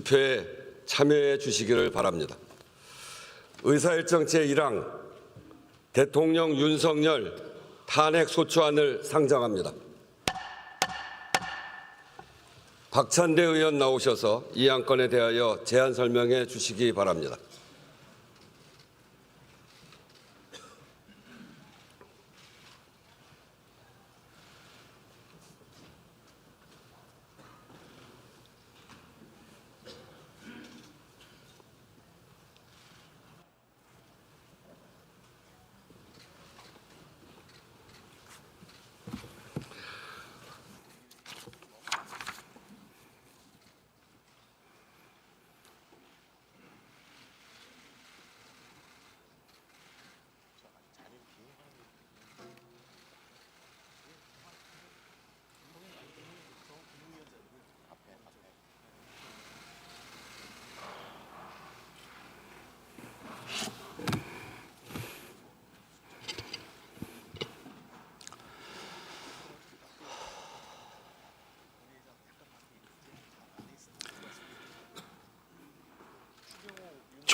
투표에 참여해 주시기를 바랍니다. 의사일정 제1항 대통령 윤석열 탄핵소추안을 상정합니다. 박찬대 의원 나오셔서 이 안건에 대하여 제안 설명해 주시기 바랍니다.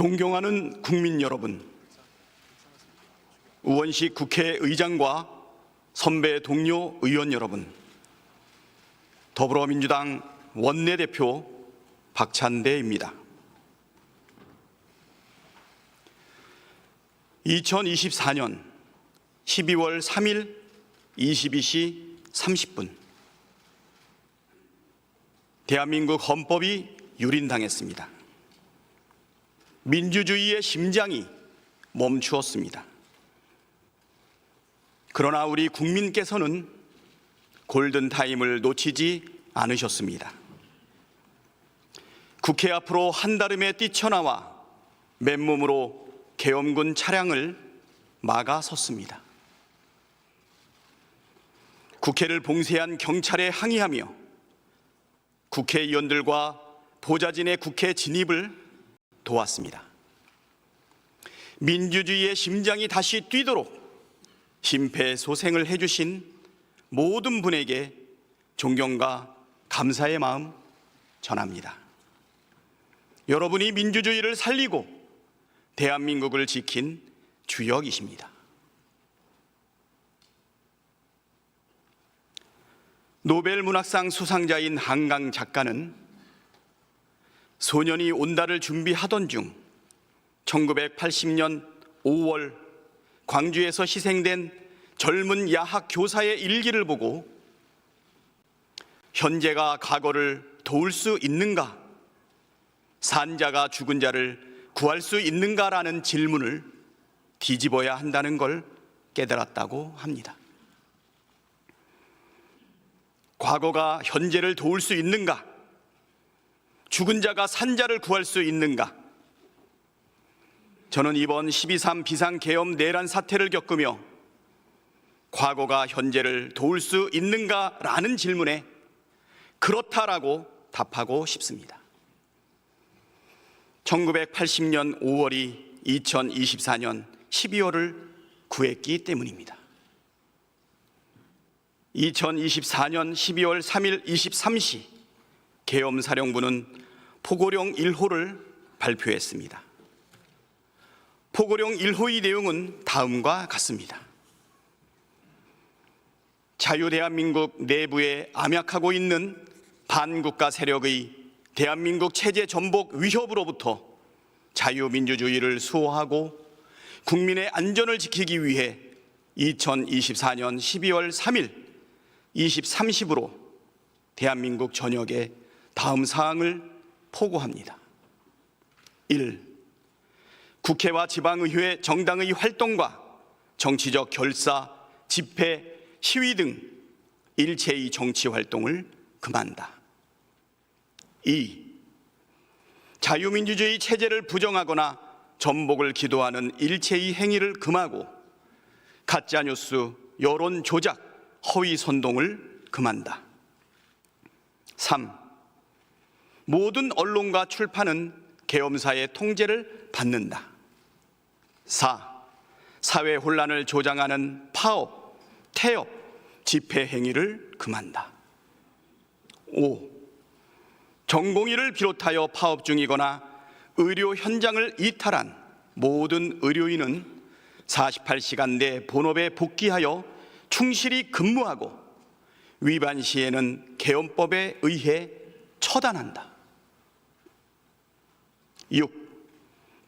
존경하는 국민 여러분, 우원식 국회의장과 선배 동료 의원 여러분, 더불어민주당 원내대표 박찬대입니다. 2024년 12월 3일 22시 30분 대한민국 헌법이 유린당했습니다. 민주주의의 심장이 멈추었습니다. 그러나 우리 국민께서는 골든타임을 놓치지 않으셨습니다. 국회 앞으로 한달음에 뛰쳐나와 맨몸으로 계엄군 차량을 막아섰습니다. 국회를 봉쇄한 경찰에 항의하며 국회의원들과 보좌진의 국회 진입을 도왔습니다. 민주주의의 심장이 다시 뛰도록 심폐소생을 해주신 모든 분에게 존경과 감사의 마음 전합니다. 여러분이 민주주의를 살리고 대한민국을 지킨 주역이십니다. 노벨 문학상 수상자인 한강 작가는 소년이 온다를 준비하던 중 1980년 5월 광주에서 희생된 젊은 야학 교사의 일기를 보고 현재가 과거를 도울 수 있는가? 산자가 죽은 자를 구할 수 있는가라는 질문을 뒤집어야 한다는 걸 깨달았다고 합니다. 과거가 현재를 도울 수 있는가? 죽은 자가 산자를 구할 수 있는가? 저는 이번 12.3 비상계엄 내란 사태를 겪으며 과거가 현재를 도울 수 있는가라는 질문에 그렇다라고 답하고 싶습니다. 1980년 5월이 2024년 12월을 구했기 때문입니다. 2024년 12월 3일 23시 계엄사령부는 포고령 1호를 발표했습니다. 포고령 1호의 내용은 다음과 같습니다. 자유대한민국 내부에 암약하고 있는 반국가 세력의 대한민국 체제 전복 위협으로부터 자유민주주의를 수호하고 국민의 안전을 지키기 위해 2024년 12월 3일 23시부로 대한민국 전역에 다음 사항을 포고합니다. 1. 국회와 지방의회 정당의 활동과 정치적 결사, 집회, 시위 등 일체의 정치 활동을 금한다. 2. 자유민주주의 체제를 부정하거나 전복을 기도하는 일체의 행위를 금하고 가짜뉴스, 여론 조작, 허위 선동을 금한다. 3. 모든 언론과 출판은 계엄사의 통제를 받는다. 4. 사회 혼란을 조장하는 파업, 태업, 집회 행위를 금한다. 5. 전공의를 비롯하여 파업 중이거나 의료 현장을 이탈한 모든 의료인은 48시간 내 본업에 복귀하여 충실히 근무하고 위반 시에는 계엄법에 의해 처단한다. 6.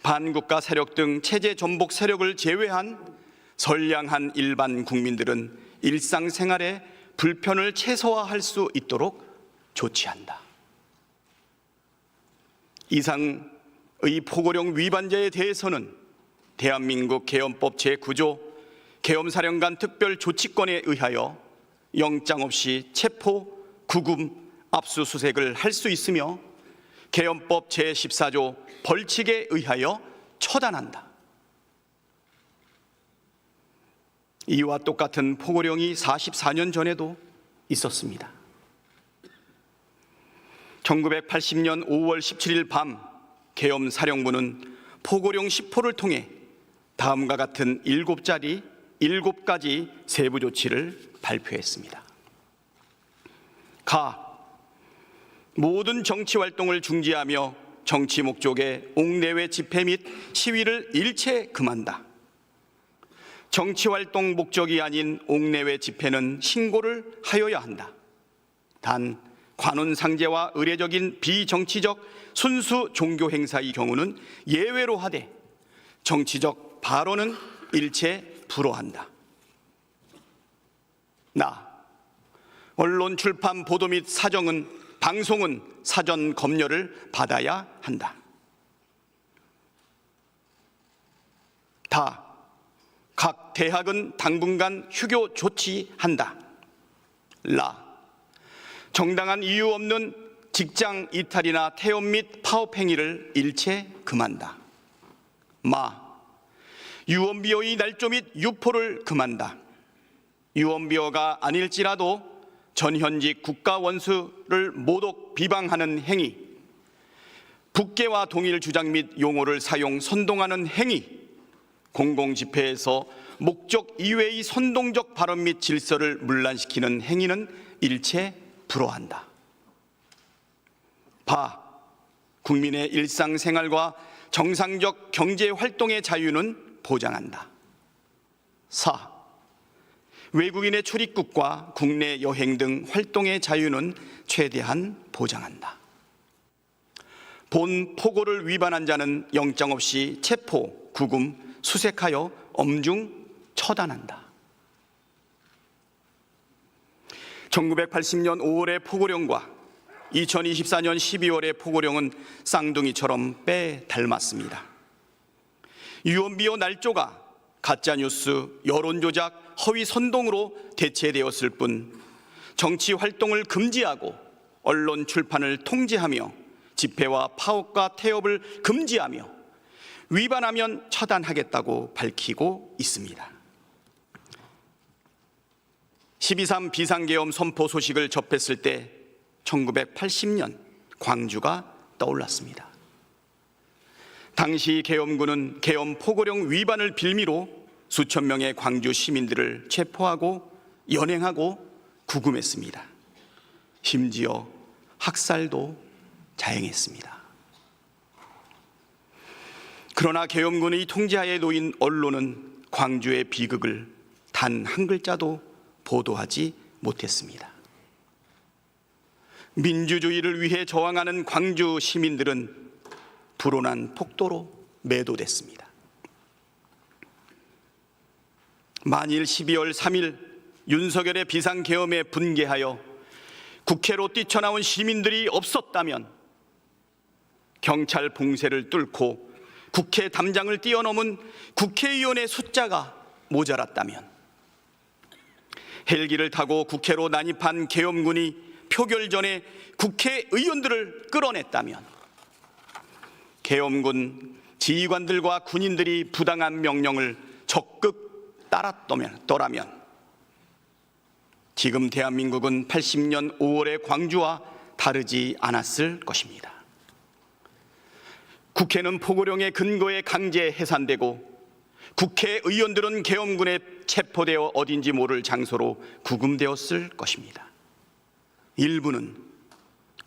반국가 세력 등 체제 전복 세력을 제외한 선량한 일반 국민들은 일상생활에 불편을 최소화할 수 있도록 조치한다. 이상의 포고령 위반자에 대해서는 대한민국 계엄법 제9조 계엄사령관 특별조치권에 의하여 영장 없이 체포, 구금, 압수수색을 할 수 있으며 계엄법 제14조 벌칙에 의하여 처단한다. 이와 똑같은 포고령이 44년 전에도 있었습니다. 1980년 5월 17일 밤 계엄사령부는 포고령 10호를 통해 다음과 같은 7가지 세부 조치를 발표했습니다. 모든 정치 활동을 중지하며 정치 목적의 옥내외 집회 및 시위를 일체 금한다. 정치 활동 목적이 아닌 옥내외 집회는 신고를 하여야 한다. 단 관훈상제와 의례적인 비정치적 순수 종교 행사의 경우는 예외로 하되 정치적 발언은 일체 불허한다. 언론, 출판, 보도 및 방송은 사전 검열을 받아야 한다. 각 대학은 당분간 휴교 조치한다. 정당한 이유 없는 직장 이탈이나 태업 및 파업 행위를 일체 금한다. 유언비어의 날조 및 유포를 금한다. 유언비어가 아닐지라도 전현직 국가원수를 모독 비방하는 행위, 북계와 동일 주장 및 용어를 사용 선동하는 행위, 공공집회에서 목적 이외의 선동적 발언 및 질서를 문란시키는 행위는 일체 불허한다. 국민의 일상생활과 정상적 경제활동의 자유는 보장한다. 외국인의 출입국과 국내 여행 등 활동의 자유는 최대한 보장한다. 본 포고를 위반한 자는 영장 없이 체포, 구금, 수색하여 엄중 처단한다. 1980년 5월의 포고령과 2024년 12월의 포고령은 쌍둥이처럼 빼닮았습니다. 유언비어 날조가 가짜뉴스, 여론조작, 허위 선동으로 대체되었을 뿐 정치 활동을 금지하고 언론 출판을 통제하며 집회와 파업과 태업을 금지하며 위반하면 처단하겠다고 밝히고 있습니다. 12.3 비상계엄 선포 소식을 접했을 때 1980년 광주가 떠올랐습니다. 당시 계엄군은 계엄 포고령 위반을 빌미로 수천 명의 광주 시민들을 체포하고 연행하고 구금했습니다. 심지어 학살도 자행했습니다. 그러나 계엄군의 통제하에 놓인 언론은 광주의 비극을 단 한 글자도 보도하지 못했습니다. 민주주의를 위해 저항하는 광주 시민들은 불온한 폭도로 매도됐습니다. 만일 12월 3일 윤석열의 비상계엄에 분개하여 국회로 뛰쳐나온 시민들이 없었다면, 경찰 봉쇄를 뚫고 국회 담장을 뛰어넘은 국회의원의 숫자가 모자랐다면, 헬기를 타고 국회로 난입한 계엄군이 표결 전에 국회의원들을 끌어냈다면, 계엄군 지휘관들과 군인들이 부당한 명령을 적극 따랐더라면 지금 대한민국은 80년 5월의 광주와 다르지 않았을 것입니다. 국회는 포고령의 근거에 강제 해산되고 국회의원들은 계엄군에 체포되어 어딘지 모를 장소로 구금되었을 것입니다. 일부는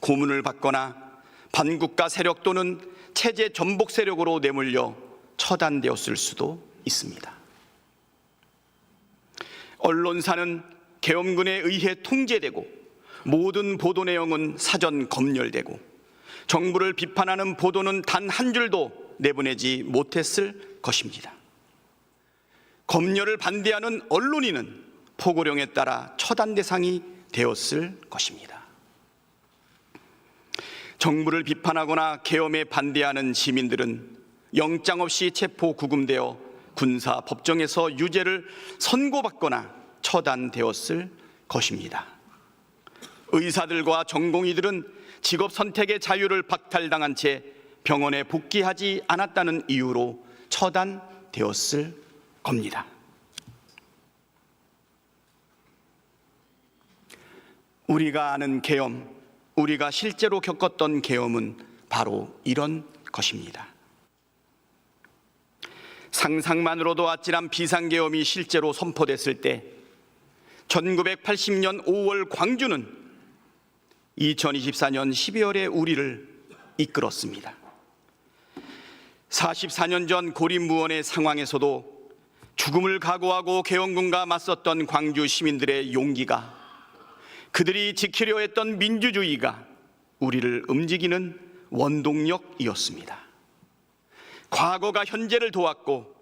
고문을 받거나 반국가 세력 또는 체제 전복 세력으로 내몰려 처단되었을 수도 있습니다. 언론사는 계엄군에 의해 통제되고 모든 보도 내용은 사전 검열되고 정부를 비판하는 보도는 단 한 줄도 내보내지 못했을 것입니다. 검열을 반대하는 언론인은 포고령에 따라 처단 대상이 되었을 것입니다. 정부를 비판하거나 계엄에 반대하는 시민들은 영장 없이 체포 구금되어 군사 법정에서 유죄를 선고받거나 처단되었을 것입니다. 의사들과 전공의들은 직업 선택의 자유를 박탈당한 채 병원에 복귀하지 않았다는 이유로 처단되었을 겁니다. 우리가 아는 계엄, 우리가 실제로 겪었던 계엄은 바로 이런 것입니다. 상상만으로도 아찔한 비상계엄이 실제로 선포됐을 때 1980년 5월 광주는 2024년 12월에 우리를 이끌었습니다. 44년 전 고립무원의 상황에서도 죽음을 각오하고 계엄군과 맞섰던 광주 시민들의 용기가, 그들이 지키려 했던 민주주의가 우리를 움직이는 원동력이었습니다. 과거가 현재를 도왔고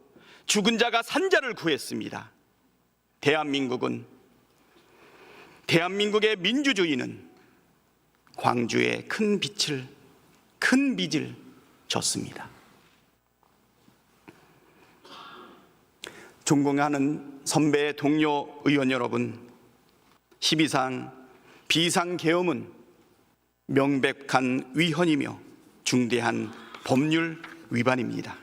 죽은 자가 산 자를 구했습니다. 대한민국의 민주주의는 광주에 큰 빚을 졌습니다. 존경하는 선배 동료 의원 여러분, 12상 비상계엄은 명백한 위헌이며 중대한 법률 위반입니다.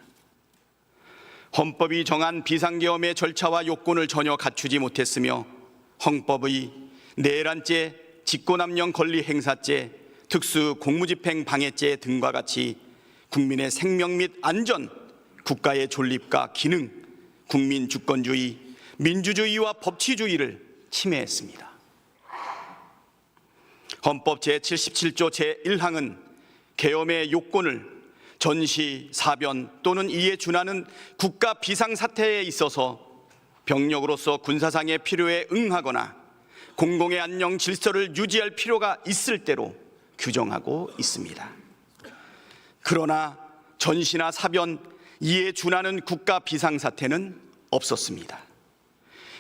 헌법이 정한 비상계엄의 절차와 요건을 전혀 갖추지 못했으며 헌법의 내란죄, 직권남용 권리행사죄, 특수공무집행 방해죄 등과 같이 국민의 생명 및 안전, 국가의 존립과 기능, 국민 주권주의, 민주주의와 법치주의를 침해했습니다. 헌법 제77조 제1항은 계엄의 요건을 전시, 사변 또는 이에 준하는 국가 비상사태에 있어서 병력으로서 군사상의 필요에 응하거나 공공의 안녕 질서를 유지할 필요가 있을 때로 규정하고 있습니다. 그러나 전시나 사변, 이에 준하는 국가 비상사태는 없었습니다.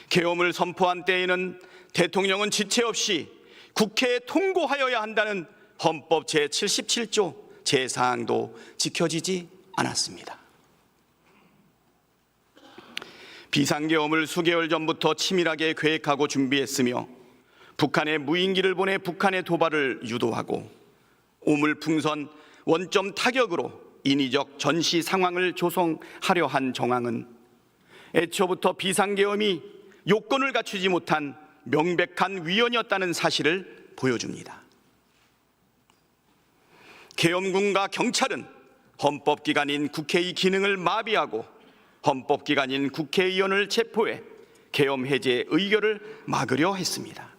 계엄을 선포한 때에는 대통령은 지체 없이 국회에 통고하여야 한다는 헌법 제77조 제4항도 지켜지지 않았습니다. 비상계엄을 수개월 전부터 치밀하게 계획하고 준비했으며 북한에 무인기를 보내 북한의 도발을 유도하고 오물풍선 원점 타격으로 인위적 전시 상황을 조성하려 한 정황은 애초부터 비상계엄이 요건을 갖추지 못한 명백한 위헌이었다는 사실을 보여줍니다. 계엄군과 경찰은 헌법기관인 국회의 기능을 마비하고 헌법기관인 국회의원을 체포해 계엄 해제 의결을 막으려 했습니다.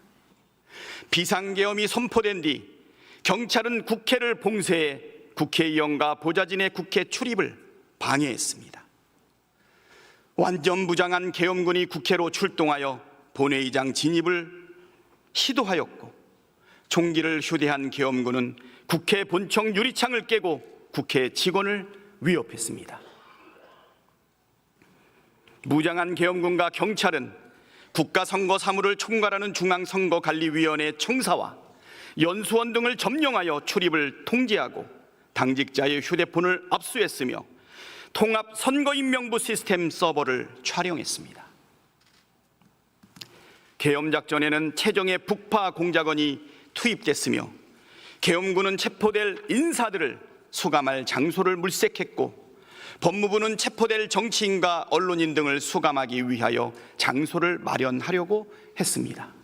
비상계엄이 선포된 뒤 경찰은 국회를 봉쇄해 국회의원과 보좌진의 국회 출입을 방해했습니다. 완전 무장한 계엄군이 국회로 출동하여 본회의장 진입을 시도하였고 총기를 휴대한 계엄군은 국회 본청 유리창을 깨고 국회 직원을 위협했습니다. 무장한 계엄군과 경찰은 국가선거 사무를 총괄하는 중앙선거관리위원회 청사와 연수원 등을 점령하여 출입을 통제하고 당직자의 휴대폰을 압수했으며 통합 선거인명부 시스템 서버를 촬영했습니다. 계엄작전에는 최정예 북파 공작원이 투입됐으며 계엄군은 체포될 인사들을 수감할 장소를 물색했고 법무부는 체포될 정치인과 언론인 등을 수감하기 위하여 장소를 마련하려고 했습니다.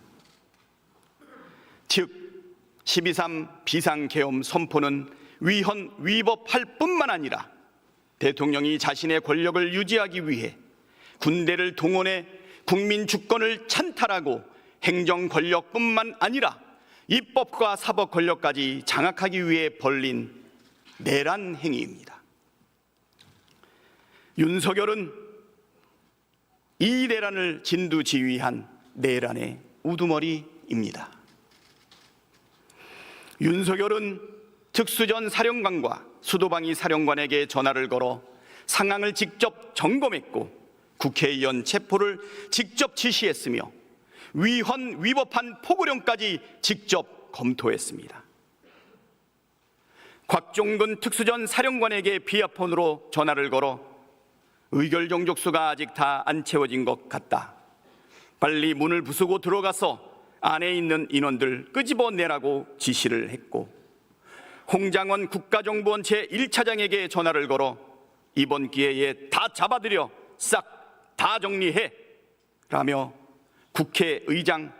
즉 12.3 비상계엄 선포는 위헌 위법할 뿐만 아니라 대통령이 자신의 권력을 유지하기 위해 군대를 동원해 국민 주권을 찬탈하고 행정 권력뿐만 아니라 입법과 사법 권력까지 장악하기 위해 벌린 내란 행위입니다. 윤석열은 이 내란을 진두지휘한 내란의 우두머리입니다. 윤석열은 특수전 사령관과 수도방위 사령관에게 전화를 걸어 상황을 직접 점검했고 국회의원 체포를 직접 지시했으며 위헌위법한 포고령까지 직접 검토했습니다. 곽종근 특수전 사령관에게 비아폰으로 전화를 걸어 의결 정족수가 아직 다 안 채워진 것 같다. 빨리 문을 부수고 들어가서 안에 있는 인원들 끄집어내라고 지시를 했고, 홍장원 국가정보원 제1차장에게 전화를 걸어 이번 기회에 다 잡아들여 싹 다 정리해 라며 국회의장,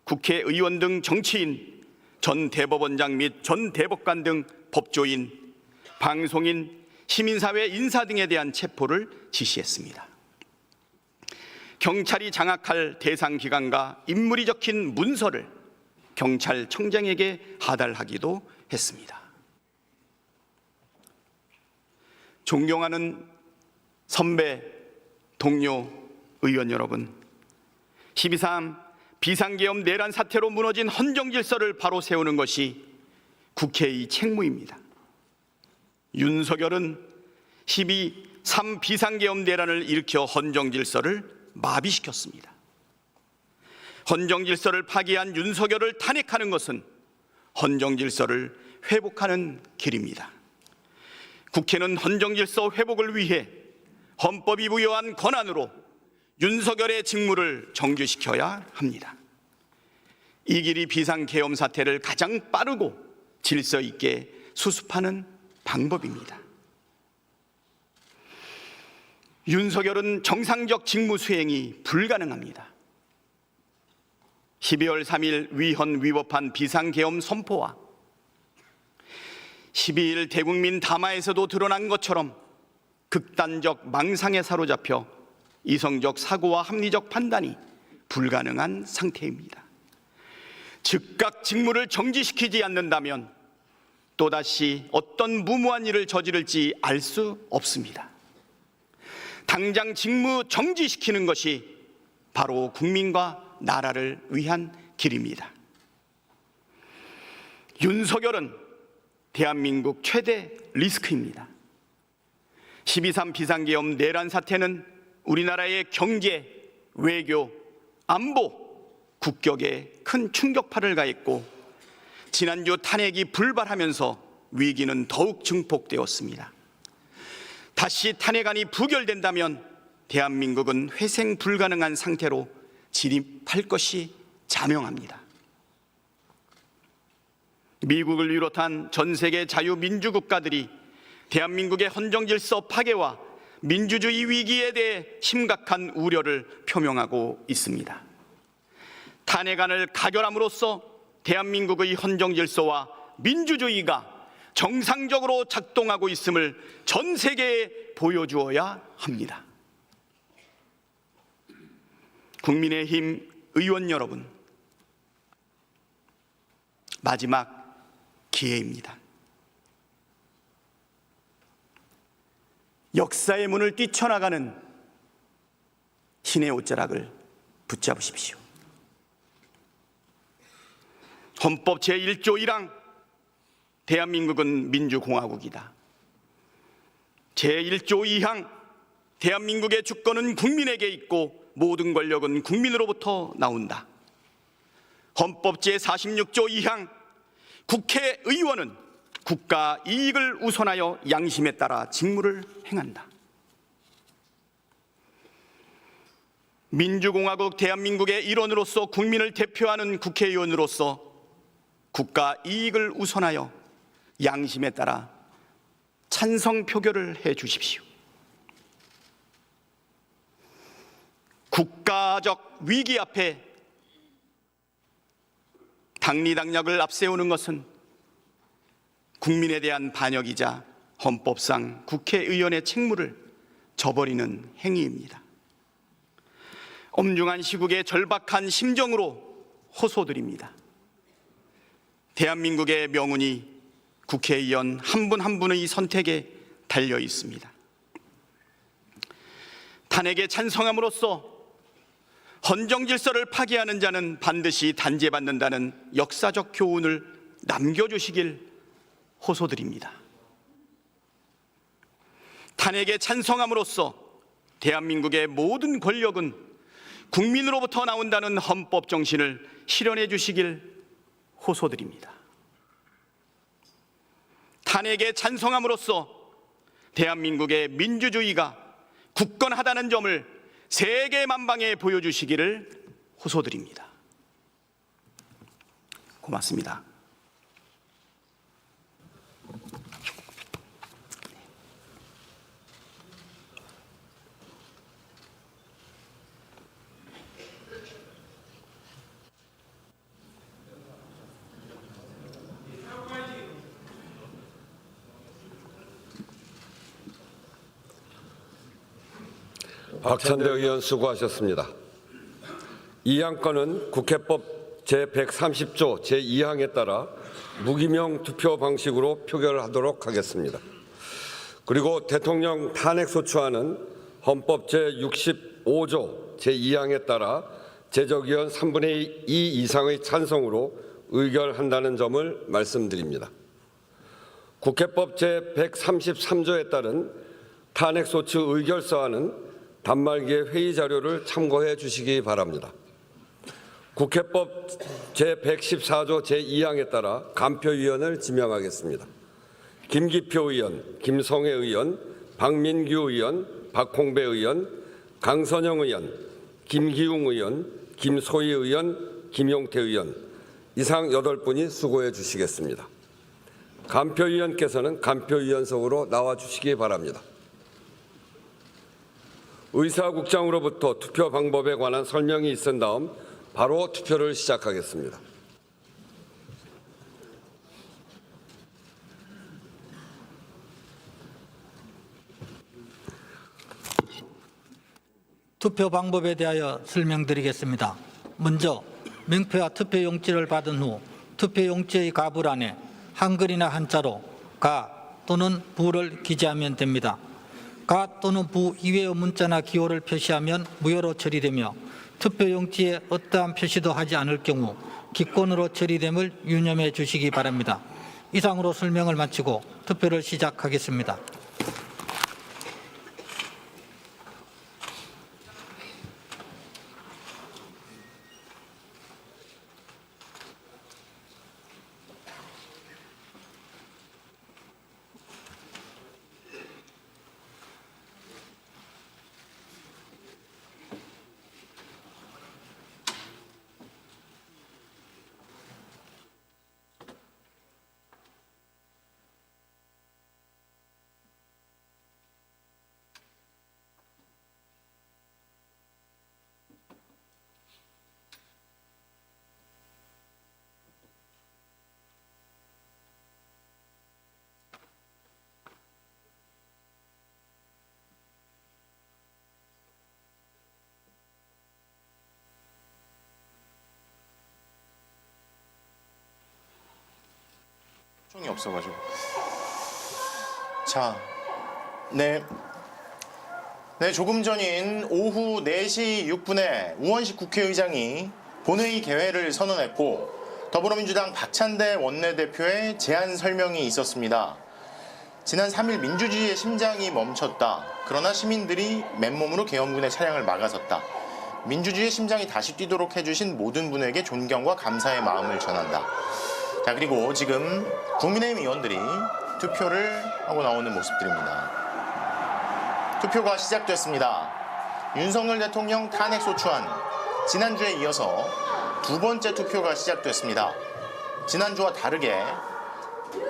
국회의원 등 정치인, 전 대법원장 및 전 대법관 등 법조인, 방송인, 시민사회 인사 등에 대한 체포를 지시했습니다. 경찰이 장악할 대상 기관과 인물이 적힌 문서를 경찰청장에게 하달하기도 했습니다. 존경하는 선배, 동료, 의원 여러분, 12.3 비상계엄 내란 사태로 무너진 헌정 질서를 바로 세우는 것이 국회의 책무입니다. 윤석열은 12.3 비상계엄 내란을 일으켜 헌정 질서를 마비시켰습니다. 헌정 질서를 파기한 윤석열을 탄핵하는 것은 헌정 질서를 회복하는 길입니다. 국회는 헌정 질서 회복을 위해 헌법이 부여한 권한으로 윤석열의 직무를 정지시켜야 합니다. 이 길이 비상계엄 사태를 가장 빠르고 질서 있게 수습하는 방법입니다. 윤석열은 정상적 직무 수행이 불가능합니다. 12월 3일 위헌위법한 비상계엄 선포와 12일 대국민 담화에서도 드러난 것처럼 극단적 망상에 사로잡혀 이성적 사고와 합리적 판단이 불가능한 상태입니다. 즉각 직무를 정지시키지 않는다면 또다시 어떤 무모한 일을 저지를지 알 수 없습니다. 당장 직무 정지시키는 것이 바로 국민과 나라를 위한 길입니다. 윤석열은 대한민국 최대 리스크입니다. 12.3 비상계엄 내란 사태는 우리나라의 경제, 외교, 안보, 국격에 큰 충격파를 가했고 지난주 탄핵이 불발하면서 위기는 더욱 증폭되었습니다. 다시 탄핵안이 부결된다면 대한민국은 회생 불가능한 상태로 진입할 것이 자명합니다. 미국을 비롯한 전 세계 자유민주국가들이 대한민국의 헌정질서 파괴와 민주주의 위기에 대해 심각한 우려를 표명하고 있습니다. 탄핵안을 가결함으로써 대한민국의 헌정질서와 민주주의가 정상적으로 작동하고 있음을 전 세계에 보여주어야 합니다. 국민의힘 의원 여러분, 마지막 기회입니다. 역사의 문을 뛰쳐나가는 신의 옷자락을 붙잡으십시오. 헌법 제1조 1항 대한민국은 민주공화국이다. 제1조 2항 대한민국의 주권은 국민에게 있고 모든 권력은 국민으로부터 나온다. 헌법 제46조 2항 국회의원은 국가 이익을 우선하여 양심에 따라 직무를 행한다. 민주공화국 대한민국의 일원으로서 국민을 대표하는 국회의원으로서 국가 이익을 우선하여 양심에 따라 찬성 표결을 해 주십시오. 국가적 위기 앞에 당리당략을 앞세우는 것은 국민에 대한 반역이자 헌법상 국회의원의 책무를 저버리는 행위입니다. 엄중한 시국의 절박한 심정으로 호소드립니다. 대한민국의 명운이 국회의원 한 분 한 분의 선택에 달려 있습니다. 탄핵에 찬성함으로써 헌정 질서를 파괴하는 자는 반드시 단죄받는다는 역사적 교훈을 남겨주시길 호소드립니다. 탄핵에 찬성함으로써 대한민국의 모든 권력은 국민으로부터 나온다는 헌법 정신을 실현해 주시길 호소드립니다. 탄핵에 찬성함으로써 대한민국의 민주주의가 굳건하다는 점을 세계 만방에 보여주시기를 호소드립니다. 고맙습니다. 박찬대 의원 수고하셨습니다. 이 안건은 국회법 제130조 제2항에 따라 무기명 투표 방식으로 표결하도록 하겠습니다. 그리고 대통령 탄핵소추안은 헌법 제65조 제2항에 따라 제적의원 3분의 2 이상의 찬성으로 의결한다는 점을 말씀드립니다. 국회법 제133조에 따른 탄핵소추 의결서안은 단말기의 회의 자료를 참고해 주시기 바랍니다. 국회법 제114조 제2항에 따라 간표위원을 지명하겠습니다. 김기표 의원, 김성애 의원, 박민규 의원, 박홍배 의원, 강선영 의원, 김기웅 의원, 김소희 의원, 김용태 의원 이상 8분이 수고해 주시겠습니다. 간표위원께서는 간표위원석으로 나와 주시기 바랍니다. 의사국장으로부터 투표 방법에 관한 설명이 있은 다음 바로 투표를 시작하겠습니다. 투표 방법에 대하여 설명드리겠습니다. 먼저 명패와 투표용지를 받은 후 투표용지의 가불안에 한글이나 한자로 가 또는 부를 기재하면 됩니다. 가 또는 부 이외의 문자나 기호를 표시하면 무효로 처리되며 투표용지에 어떠한 표시도 하지 않을 경우 기권으로 처리됨을 유념해 주시기 바랍니다. 이상으로 설명을 마치고 투표를 시작하겠습니다. 총이 없어가지고. 자, 네, 조금 전인 오후 4시 6분에 우원식 국회의장이 본회의 개회를 선언했고 더불어민주당 박찬대 원내대표의 제안 설명이 있었습니다. 지난 3일 민주주의의 심장이 멈췄다. 그러나 시민들이 맨몸으로 계엄군의 차량을 막아섰다. 민주주의의 심장이 다시 뛰도록 해주신 모든 분에게 존경과 감사의 마음을 전한다. 자, 그리고 지금 국민의힘 의원들이 투표를 하고 나오는 모습들입니다. 투표가 시작됐습니다. 윤석열 대통령 탄핵소추안 지난주에 이어서 두 번째 투표가 시작됐습니다. 지난주와 다르게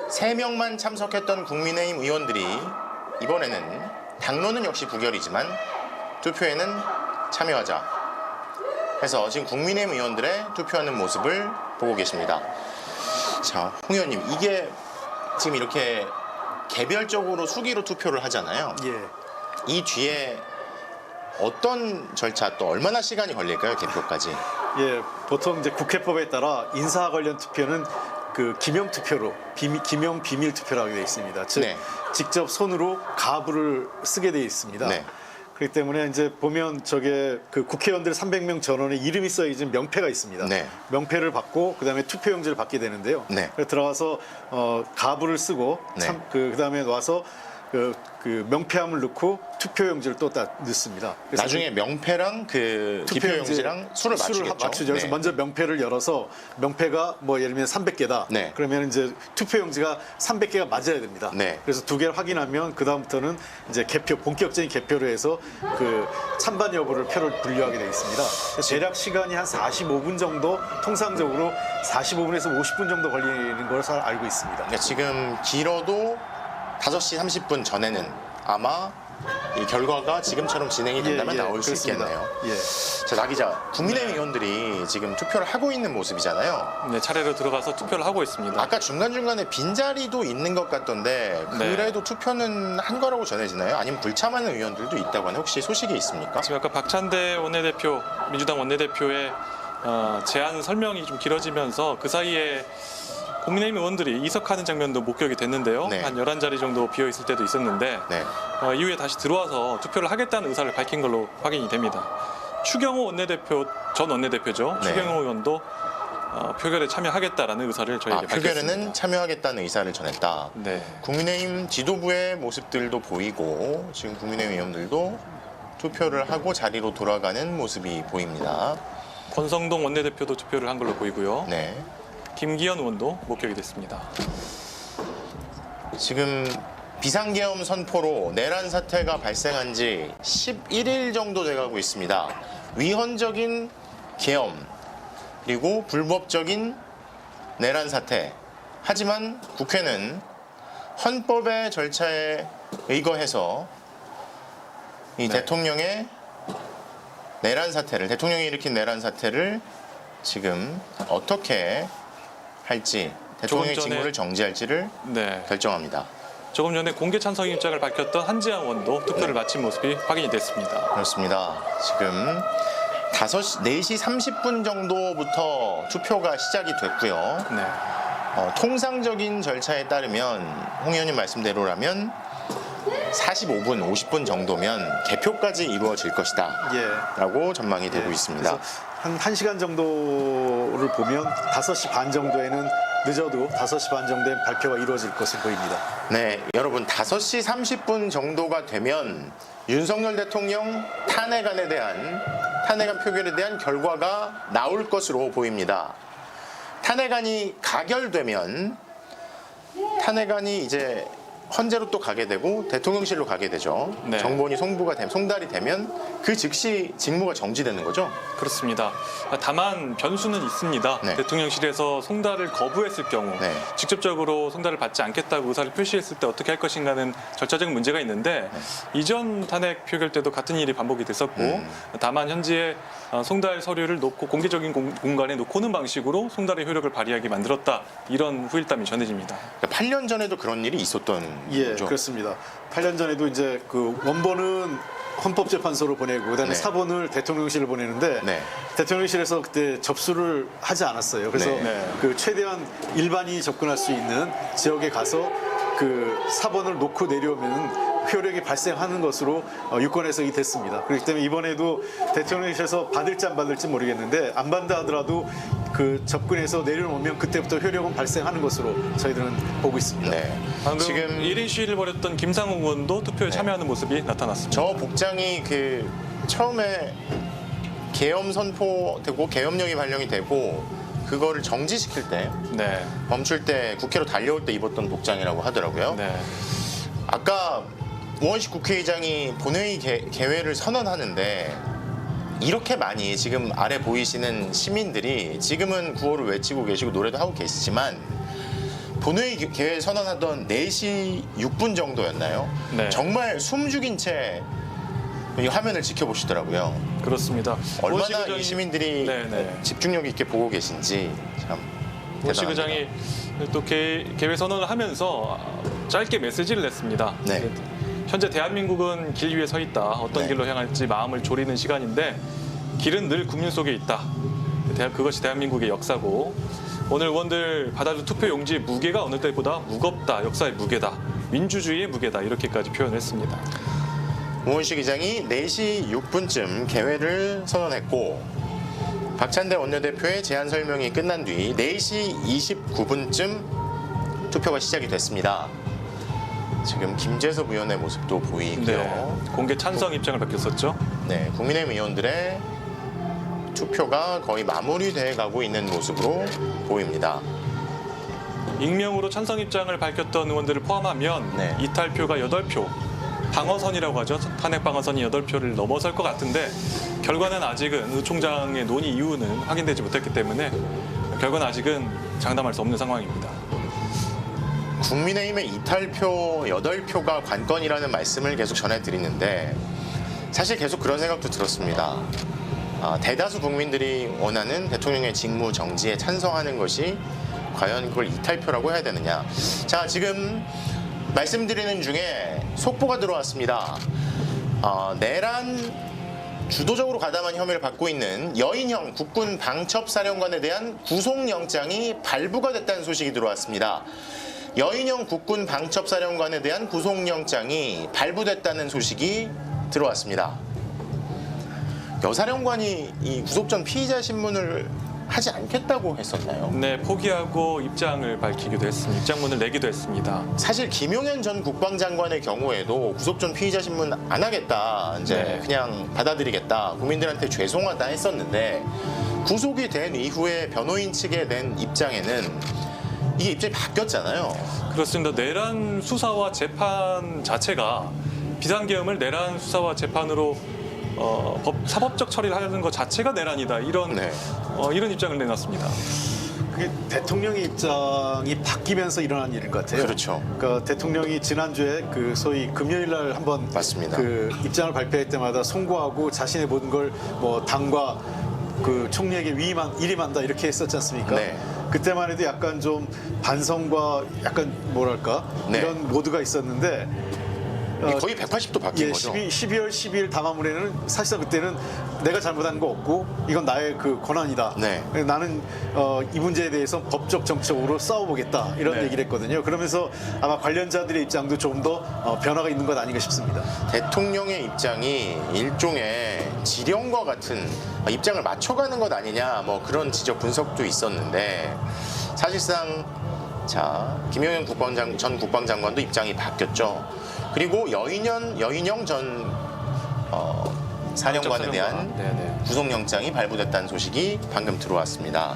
3명만 참석했던 국민의힘 의원들이 이번에는 당론은 역시 부결이지만 투표에는 참여하자 해서 지금 국민의힘 의원들의 투표하는 모습을 보고 계십니다. 자, 홍 의원님, 이게 지금 이렇게 개별적으로 수기로 투표를 하잖아요. 예. 이 뒤에 어떤 절차 또 얼마나 시간이 걸릴까요, 개표까지? 예, 보통 이제 국회법에 따라 인사 관련 투표는 그 기명 투표로 기명 비밀 투표를 하게 되어 있습니다. 즉 네. 직접 손으로 가부를 쓰게 되어 있습니다. 네. 그렇기 때문에 이제 보면 저게 그 국회의원들 300명 전원에 이름이 써있는 명패가 있습니다. 네. 명패를 받고 그다음에 투표용지를 받게 되는데요. 네. 그래서 들어가서 가부를 쓰고 네. 그다음에 와서 그 명패함을 넣고 투표용지를 또 넣습니다. 그래서 나중에 명패랑 그 기표용지랑 수를 맞추겠죠. 맞추죠. 그래서 네. 먼저 명패를 열어서 명패가 뭐 예를 들면 300개다. 네. 그러면 이제 투표용지가 300개가 맞아야 됩니다. 네. 그래서 두 개를 확인하면 그 다음부터는 이제 개표 본격적인 개표를 해서 그 찬반 여부를 표를 분류하게 되어 있습니다. 그래서 대략 시간이 한 45분 정도, 통상적으로 45분에서 50분 정도 걸리는 걸 잘 알고 있습니다. 그러니까 지금 길어도 5시 30분 전에는 아마 이 결과가 지금처럼 진행이 된다면 나올 수 그렇습니다. 있겠네요. 예. 자, 나 기자, 국민의힘 의원들이 지금 투표를 하고 있는 모습이잖아요. 네, 차례로 들어가서 투표를 하고 있습니다. 아까 중간중간에 빈자리도 있는 것 같던데 그래도 투표는 한 거라고 전해지나요? 아니면 불참하는 의원들도 있다고 하나요? 혹시 소식이 있습니까? 지금 아까 박찬대 원내대표, 민주당 원내대표의 제안 설명이 좀 길어지면서 그 사이에 국민의힘 의원들이 이석하는 장면도 목격이 됐는데요. 네. 한 11자리 정도 비어있을 때도 있었는데 네. 이후에 다시 들어와서 투표를 하겠다는 의사를 밝힌 걸로 확인이 됩니다. 추경호 원내대표, 전 원내대표죠. 네. 추경호 의원도 표결에 참여하겠다라는 의사를 저에게 밝혔습니다. 표결에는 참여하겠다는 의사를 전했다. 네. 국민의힘 지도부의 모습들도 보이고 지금 국민의힘 의원들도 투표를 하고 자리로 돌아가는 모습이 보입니다. 권성동 원내대표도 투표를 한 걸로 보이고요. 네. 김기현 의원도 목격이 됐습니다. 지금 비상계엄 선포로 내란 사태가 발생한 지 11일 정도 돼가고 있습니다. 위헌적인 계엄 그리고 불법적인 내란 사태. 하지만 국회는 헌법의 절차에 의거해서 이 대통령의 내란 사태를 대통령이 일으킨 내란 사태를 지금 어떻게 할지 대통령의 조금 전에- 직무를 정지할지를 네. 결정합니다. 조금 전에 공개 찬성 입장을 밝혔던 한지영 의원도 투표를 마친 모습이 확인이 됐습니다. 그렇습니다. 지금 4시 30분 정도부터 투표가 시작이 됐고요. 네. 통상적인 절차에 따르면 홍 의원님 말씀대로라면 45분, 50분 정도면 개표까지 이루어질 것이다 예. 라고 전망이 되고 있습니다. 그래서 한 1시간 정도를 보면 5시 반 정도에는 늦어도 5시 반 정도에 발표가 이루어질 것으로 보입니다. 네, 여러분 5시 30분 정도가 되면 윤석열 대통령 탄핵안 표결에 대한 결과가 나올 것으로 보입니다. 탄핵안이 가결되면 탄핵안이 이제 헌재로 또 가게 되고 대통령실로 가게 되죠. 네. 정본이 송달이 되면 그 즉시 직무가 정지되는 거죠. 그렇습니다. 다만 변수는 있습니다. 네. 대통령실에서 송달을 거부했을 경우 네. 직접적으로 송달을 받지 않겠다고 의사를 표시했을 때 어떻게 할 것인가는 절차적인 문제가 있는데 이전 탄핵 표결 때도 같은 일이 반복이 됐었고 다만 현지에 송달 서류를 놓고 공개적인 공간에 놓고는 방식으로 송달의 효력을 발휘하게 만들었다. 이런 후일담이 전해집니다. 그러니까 8년 전에도 그런 일이 있었던 예, 거죠. 그렇습니다. 8년 전에도 이제 그 원본은 헌법재판소로 보내고 그다음에 네. 사본을 대통령실을 보내는데 네. 대통령실에서 그때 접수를 하지 않았어요. 그래서 네. 그 최대한 일반인이 접근할 수 있는 지역에 가서 그 사본을 놓고 내려오면 효력이 발생하는 것으로 유권 해석이 됐습니다. 그렇기 때문에 이번에도 대통령실에서 받을지 안 받을지 모르겠는데 안 받는다 하더라도 그 접근해서 내려오면 그때부터 효력은 발생하는 것으로 저희들은 보고 있습니다. 네. 방금 지금 1인 시위를 벌였던 김상욱 의원도 투표에 참여하는 모습이 나타났습니다. 저 복장이 그 처음에 계엄 선포되고 계엄령이 발령이 되고 그거를 정지시킬 때 네. 멈출 때 국회로 달려올 때 입었던 복장이라고 하더라고요. 네. 아까 우원식 국회의장이 본회의 개회를 선언하는데 이렇게 많이 지금 아래 보이시는 시민들이 지금은 구호를 외치고 계시고 노래도 하고 계시지만 본회의 개회 선언하던 4시 6분 정도였나요? 네. 정말 숨죽인 채 이 화면을 지켜보시더라고요. 그렇습니다. 얼마나 우원식 이 의장이- 시민들이 네네. 집중력 있게 보고 계신지 참 우원식 대단합니다. 의장이 또 개회 선언을 하면서 짧게 메시지를 냈습니다. 네. 현재 대한민국은 길 위에 서 있다. 어떤 네. 길로 향할지 마음을 졸이는 시간인데 길은 늘 국민 속에 있다. 그것이 대한민국의 역사고 오늘 의원들 받아준 투표 용지의 무게가 어느 때보다 무겁다, 역사의 무게다, 민주주의의 무게다 이렇게까지 표현했습니다. 우원식 의장이 4시 6분쯤 개회를 선언했고 박찬대 원내대표의 제안 설명이 끝난 뒤 4시 29분쯤 투표가 시작이 됐습니다. 지금 김재섭 의원의 모습도 보이고요. 네, 공개 찬성 입장을 밝혔었죠. 네, 국민의힘 의원들의 투표가 거의 마무리돼 가고 있는 모습으로 보입니다. 익명으로 찬성 입장을 밝혔던 의원들을 포함하면 네. 이탈표가 8표, 방어선이라고 하죠. 탄핵 방어선이 8표를 넘어설 것 같은데 결과는 아직은 의 총장의 논의 이유는 확인되지 못했기 때문에 결과는 아직은 장담할 수 없는 상황입니다. 국민의힘의 이탈표 8표가 관건이라는 말씀을 계속 전해드리는데 사실 계속 그런 생각도 들었습니다. 대다수 국민들이 원하는 대통령의 직무 정지에 찬성하는 것이 과연 그걸 이탈표라고 해야 되느냐. 자, 지금 말씀드리는 중에 속보가 들어왔습니다. 내란 주도적으로 가담한 혐의를 받고 있는 여인형 국군 방첩사령관에 대한 구속영장이 발부가 됐다는 소식이 들어왔습니다. 여인형 국군 방첩사령관에 대한 구속영장이 발부됐다는 소식이 들어왔습니다. 여사령관이 이 구속 전 피의자 신문을 하지 않겠다고 했었나요? 네, 포기하고 입장을 밝히기도 했습니다. 입장문을 내기도 했습니다. 사실 김용현 전 국방장관의 경우에도 구속 전 피의자 신문 안 하겠다, 이제 네. 그냥 받아들이겠다, 국민들한테 죄송하다 했었는데 구속이 된 이후에 변호인 측에 낸 입장에는 이게 입장이 바뀌었잖아요. 그렇습니다. 내란 수사와 재판 자체가 비상계엄을 내란 수사와 재판으로 사법적 처리를 하는 것 자체가 내란이다. 이런 네. 이런 입장을 내놨습니다. 그게 대통령의 입장이 바뀌면서 일어난 일인 것 같아요. 그렇죠. 그러니까 대통령이 지난주에 그 소위 금요일 날 한번 맞습니다. 그 입장을 발표할 때마다 송구하고 자신의 모든 걸 뭐 당과 그 총리에게 위임한다 이렇게 했었지 않습니까? 네. 그때만 해도 약간 좀 반성과 약간 뭐랄까 네. 이런 모드가 있었는데 거의 180도 바뀐 예, 거죠. 12월 12일 담화문에는 사실상 그때는 내가 잘못한 거 없고 이건 나의 그 권한이다. 네. 나는 이 문제에 대해서 법적 정책으로 싸워보겠다 이런 네. 얘기를 했거든요. 그러면서 아마 관련자들의 입장도 조금 더 변화가 있는 것 아닌가 싶습니다. 대통령의 입장이 일종의 지령과 같은 입장을 맞춰가는 것 아니냐, 뭐 그런 지적 분석도 있었는데 사실상 자 김용현 전 국방장관도 입장이 바뀌었죠. 그리고 여인형 전 사령관에 대한 네네. 구속영장이 발부됐다는 소식이 방금 들어왔습니다.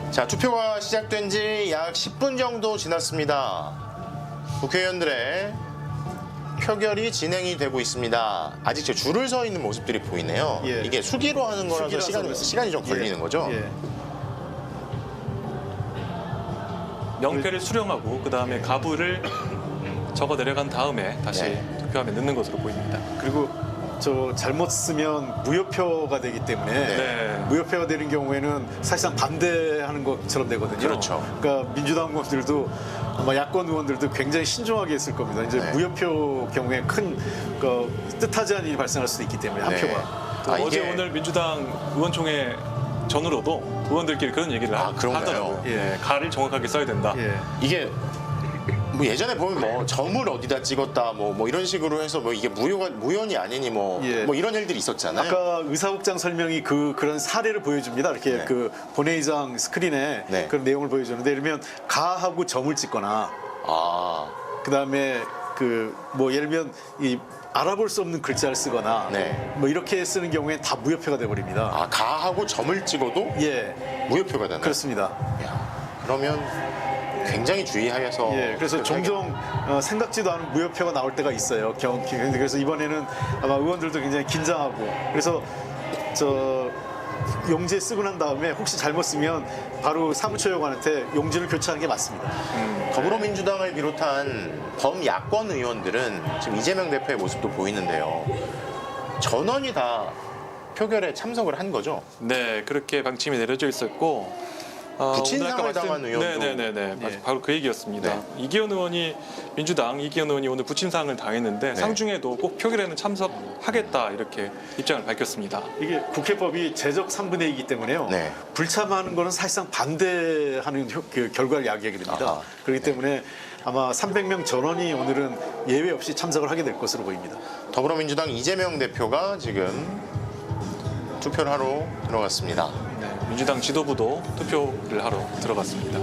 자, 투표가 시작된 지 약 10분 정도 지났습니다. 국회의원들의 표결이 진행이 되고 있습니다. 아직 저 줄을 서 있는 모습들이 보이네요. 예. 이게 수기로 하는 거라서 수기라서 그렇습니다. 시간이 좀 걸리는 예. 거죠? 예. 명패를 수령하고 그 다음에 가부를 적어 내려간 다음에 다시 네. 투표함에 넣는 것으로 보입니다. 그리고 저 잘못 쓰면 무효표가 되기 때문에 네. 무효표가 되는 경우에는 사실상 반대하는 것처럼 되거든요. 그렇죠. 그러니까 민주당 의원들도 아마 야권 의원들도 굉장히 신중하게 했을 겁니다. 이제 네. 무효표 경우에 큰 뜻하지 않은 일이 발생할 수도 있기 때문에 한 네. 표가. 또 어제 이게- 오늘 민주당 의원총회 전후로도 의원들끼리 그런 얘기를 그런가요? 하더라고요. 예. 가를 정확하게 써야 된다. 예. 이게 뭐 예전에 보면 뭐 점을 어디다 찍었다 뭐 이런 식으로 해서 뭐 이게 무효니 아니니 뭐 예. 이런 일들이 있었잖아요. 아까 의사국장 설명이 그런 사례를 보여줍니다. 이렇게 네. 그 본회의장 스크린에 네. 그런 내용을 보여주는데 예를 들면 가하고 점을 찍거나 아, 그다음에 그 뭐 예를 들면 이 알아볼 수 없는 글자를 쓰거나 네. 뭐 이렇게 쓰는 경우엔 다 무효표가 돼 버립니다. 가하고 점을 찍어도 예, 무효표가 되나요? 그렇습니다. 그러면 굉장히 주의하여서 예, 그래서 종종 생각지도 않은 무효표가 나올 때가 있어요. 그래서 이번에는 아마 의원들도 굉장히 긴장하고 그래서 저 용지에 쓰고 난 다음에 혹시 잘못 쓰면 바로 사무처요관한테 용지를 교체하는 게 맞습니다. 더불어민주당을 비롯한 범야권 의원들은 지금 이재명 대표의 모습도 보이는데요. 전원이 다 표결에 참석을 한 거죠. 네, 그렇게 방침이 내려져 있었고 부친상을 오늘 아까 당한 의원도. 네네네. 예. 바로 그 얘기였습니다. 네. 이기현 의원이 민주당 이기현 의원이 오늘 부친상을 당했는데 네. 상중에도 꼭 표결에는 참석하겠다 이렇게 입장을 밝혔습니다. 이게 국회법이 제적 3분의 2이기 때문에요. 네. 불참하는 거는 사실상 반대하는 그 결과를 야기하게 됩니다. 아하. 그렇기 때문에 아마 300명 전원이 오늘은 예외 없이 참석을 하게 될 것으로 보입니다. 더불어민주당 이재명 대표가 지금 투표를 하러 들어갔습니다. 네, 민주당 지도부도 투표를 하러 들어갔습니다.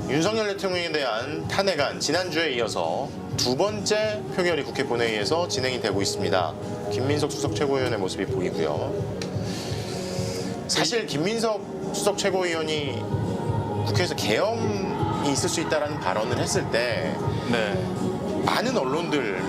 윤석열 대통령에 대한 탄핵안 지난주에 이어서 두 번째 표결이 국회 본회의에서 진행이 되고 있습니다. 김민석 수석 최고위원의 모습이 보이고요. 사실 김민석 수석 최고위원이 국회에서 계엄이 있을 수 있다는 발언을 했을 때 네. 많은 언론들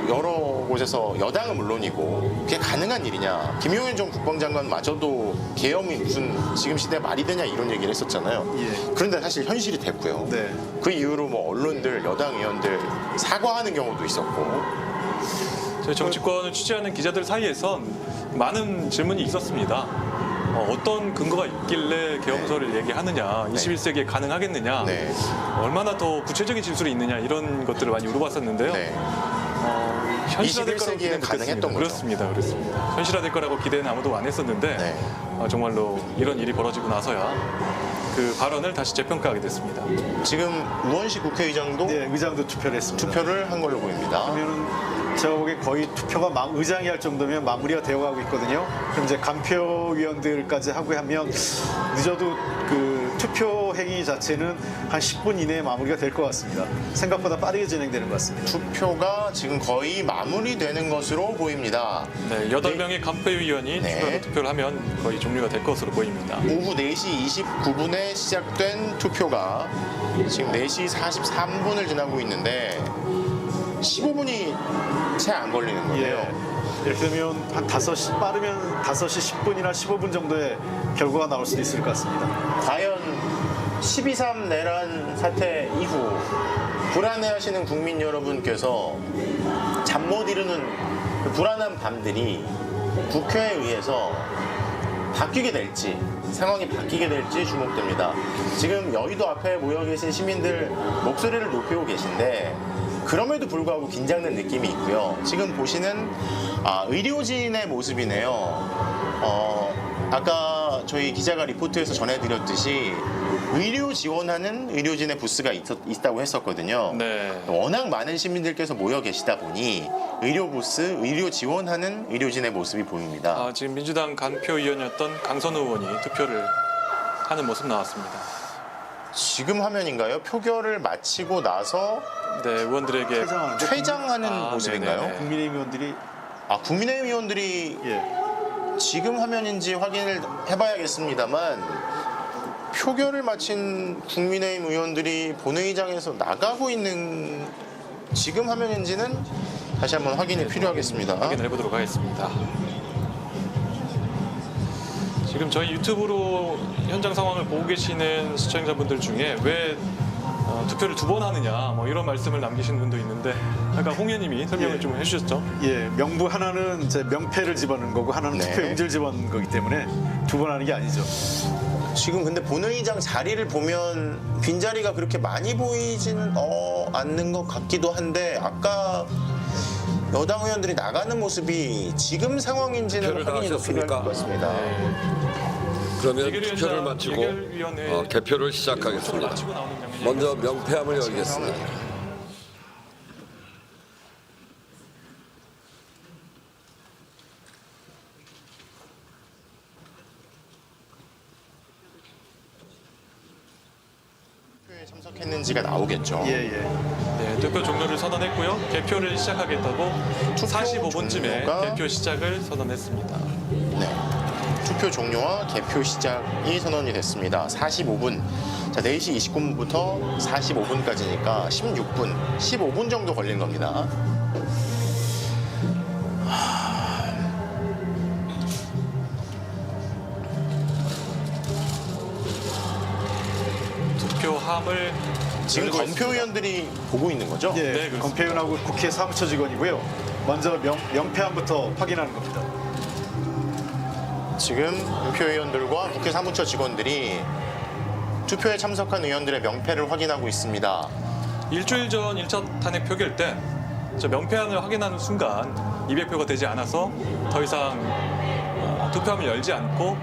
여러 곳에서 여당은 물론이고 그게 가능한 일이냐, 김용현 전 국방장관마저도 계엄이 무슨 지금 시대에 말이 되냐 이런 얘기를 했었잖아요. 예. 그런데 사실 현실이 됐고요. 네. 그 이후로 언론들, 여당 의원들 사과하는 경우도 있었고. 저희 정치권을 취재하는 기자들 사이에선 많은 질문이 있었습니다. 어떤 근거가 있길래 계엄설을 얘기하느냐, 21세기에 가능하겠느냐, 네. 얼마나 더 구체적인 진술이 있느냐 이런 것들을 많이 물어봤었는데요. 네. 현실화될 거라고 21세기에 기대는 가능했던 못했습니다. 거죠. 그렇습니다. 현실화될 거라고 기대는 아무도 안 했었는데 네. 정말로 이런 일이 벌어지고 나서야 그 발언을 다시 재평가하게 됐습니다. 지금 우원식 국회의장도 네, 의장도 투표를 했습니다. 투표를 한 걸로 보입니다. 그러면은 제가 보기에 거의 투표가 의장이 할 정도면 마무리가 되어가고 있거든요. 그럼 이제 간표위원들까지 하고 하면 늦어도 그 투표 행위 자체는 한 10분 이내에 마무리가 될 것 같습니다. 생각보다 빠르게 진행되는 것 같습니다. 투표가 지금 거의 마무리되는 것으로 보입니다. 네, 8명의 간표위원이 네. 추가로 투표를 하면 거의 종료가 될 것으로 보입니다. 오후 4시 29분에 시작된 투표가 지금 4시 43분을 지나고 있는데 15분이 채 안 걸리는 거예요. 예. 이렇게 되면 한 5시, 빠르면 5시 10분이나 15분 정도의 결과가 나올 수도 있을 것 같습니다. 과연 12.3 내란 사태 이후 불안해하시는 국민 여러분께서 잠 못 이루는 그 불안한 밤들이 국회에 의해서 바뀌게 될지, 상황이 바뀌게 될지 주목됩니다. 지금 여의도 앞에 모여 계신 시민들 목소리를 높이고 계신데 그럼에도 불구하고 긴장된 느낌이 있고요. 지금 보시는 의료진의 모습이네요. 아까 저희 기자가 리포트에서 전해드렸듯이 의료 지원하는 의료진의 부스가 있다고 했었거든요. 네. 워낙 많은 시민들께서 모여 계시다 보니 의료 부스, 의료 지원하는 의료진의 모습이 보입니다. 지금 민주당 간표위원이었던 강선우 의원이 투표를 하는 모습 나왔습니다. 지금 화면인가요? 표결을 마치고 나서 네, 의원들에게 퇴장하는 모습인가요? 네네네. 국민의힘 의원들이 국민의힘 의원들이 예. 지금 화면인지 확인을 해봐야겠습니다만 표결을 마친 국민의힘 의원들이 본회의장에서 나가고 있는 지금 화면인지는 다시 한번 확인이 필요하겠습니다. 확인해 보도록 하겠습니다. 지금 저희 유튜브로 현장 상황을 보고 계시는 시청자분들 중에 왜 투표를 2번 하느냐 이런 말씀을 남기신 분도 있는데 아까 홍 의원님이 설명을 예. 좀 해주셨죠? 예, 명부 하나는 이제 명패를 집어넣는 거고 하나는 네. 투표 용지를 집어넣는 거기 때문에 두 번 하는 게 아니죠. 지금 근데 본회의장 자리를 보면 빈자리가 그렇게 많이 보이지는 않는 것 같기도 한데 아까 여당 의원들이 나가는 모습이 지금 상황인지는 투표를 다 확인이 더 필요할 하셨습니까? 것 같습니다. 그러면 예결위원장, 투표를 마치고 예결위원회 개표를 투표를 시작하겠습니다. 마치고 나오는 장면이 먼저 명패함을 열겠습니다. 투표에 참석했는지가 나오겠죠. 예, 예. 네, 투표 종료를 선언했고요. 개표를 시작하겠다고 45분쯤에 종료가- 개표 시작을 선언했습니다. 네. 투표 종료와 개표 시작이 선언이 됐습니다. 45분. 자, 4시 29분부터 45분까지니까 16분, 15분 정도 걸린 겁니다. 투표함을 지금 열고 있습니다. 검표위원들이 보고 있는 거죠? 예, 그렇습니다. 검표위원하고 국회 사무처 직원이고요. 먼저 명패함부터 확인하는 겁니다. 지금 은표의원들과 국회 사무처 직원들이 투표에 참석한 의원들의 명패를 확인하고 있습니다. 일주일 전 1차 탄핵 표결 때 저 명패안을 확인하는 순간 200표가 되지 않아서 더 이상 투표함을 열지 않고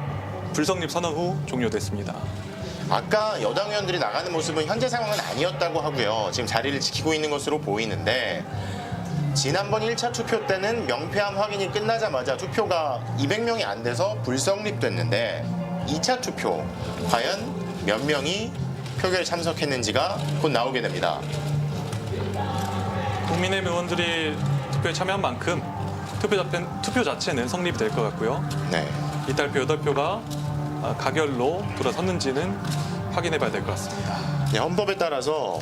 불성립 선언 후 종료됐습니다. 아까 여당 의원들이 나가는 모습은 현재 상황은 아니었다고 하고요. 지금 자리를 지키고 있는 것으로 보이는데 지난번 1차 투표 때는 명패안 확인이 끝나자마자 투표가 200명이 안 돼서 불성립됐는데 2차 투표 과연 몇 명이 표결에 참석했는지가 곧 나오게 됩니다. 국민의힘 의원들이 투표에 참여한 만큼 투표 자체는 성립이 될 것 같고요. 네. 이탈표 8표가 가결로 돌아섰는지는 확인해 봐야 될 것 같습니다. 네, 헌법에 따라서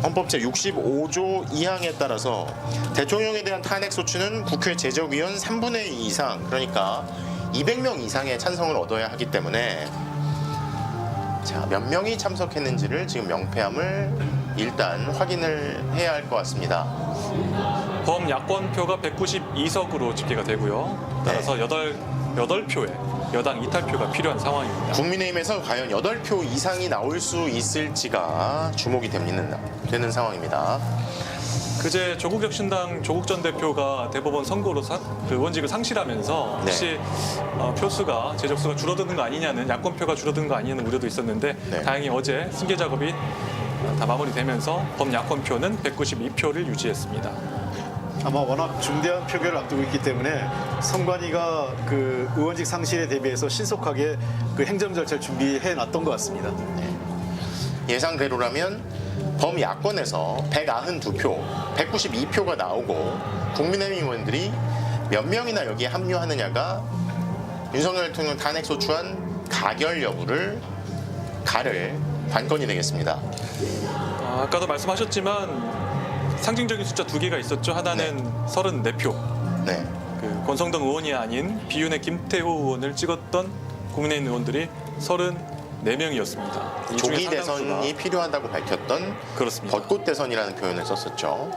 헌법 제65조 2항에 따라서 대통령에 대한 탄핵 소추는 국회 제적위원 3분의 2 이상, 그러니까 200명 이상의 찬성을 얻어야 하기 때문에 자, 몇 명이 참석했는지를 지금 명패함을 일단 확인을 해야 할 것 같습니다. 범야권표가 192석으로 집계가 되고요. 따라서 8표의 여당 이탈표가 필요한 상황입니다. 국민의힘에서 과연 8표 이상이 나올 수 있을지가 주목이 되는 상황입니다. 그제 조국혁신당 조국 전 대표가 대법원 선고로 그 의원직을 상실하면서 혹시 표수가 제적수가 줄어드는 거 아니냐는 야권표가 줄어드는 거 아니냐는 우려도 있었는데 네. 다행히 어제 승계 작업이 다 마무리되면서 범야권표는 192표를 유지했습니다. 아마 워낙 중대한 표결을 앞두고 있기 때문에 선관위가 그 의원직 상실에 대비해서 신속하게 그 행정 절차를 준비해 놨던 것 같습니다. 예상대로라면 범야권에서 192표, 192표가 나오고 국민의힘 의원들이 몇 명이나 여기에 합류하느냐가 윤석열 대통령 탄핵 소추안 가결 여부를 가를 관건이 되겠습니다. 아까도 말씀하셨지만 상징적인 숫자 2개가 있었죠. 하나는 34표. 네. 그 권성동 의원이 아닌 비윤의 김태호 의원을 찍었던 국민의힘 의원들이 34명이었습니다. 이 중에 조기 상당수가 대선이 필요하다고 밝혔던 그렇습니다. 벚꽃 대선이라는 표현을 썼었죠.